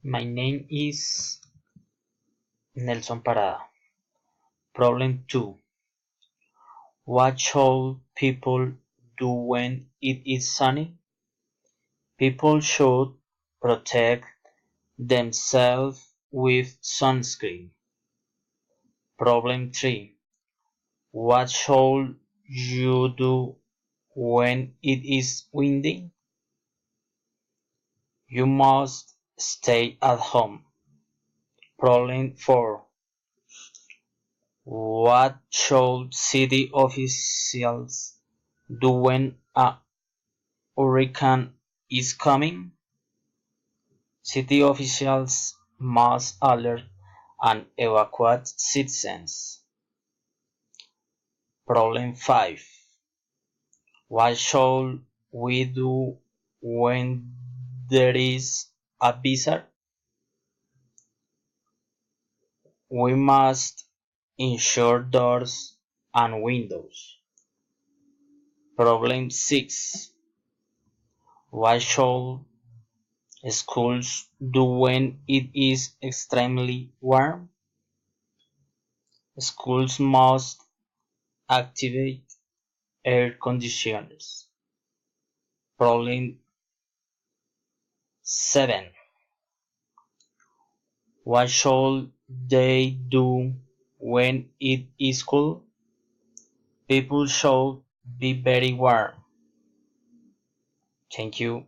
My name is Nelson Parada. Problem 2. What should people do when it is sunny? People should protect themselves with sunscreen. Problem 3. What should you do when it is windy? You must stay at home. Problem 4. What should city officials do when a hurricane is coming? City officials must alert and evacuate citizens. Problem 5. What should we do when there is a blizzard? We must ensure doors and windows. Problem 6. What should schools do when it is extremely warm? Schools must activate air conditioners. Problem 7. What should they do when it is cold? People should be very warm. Thank you.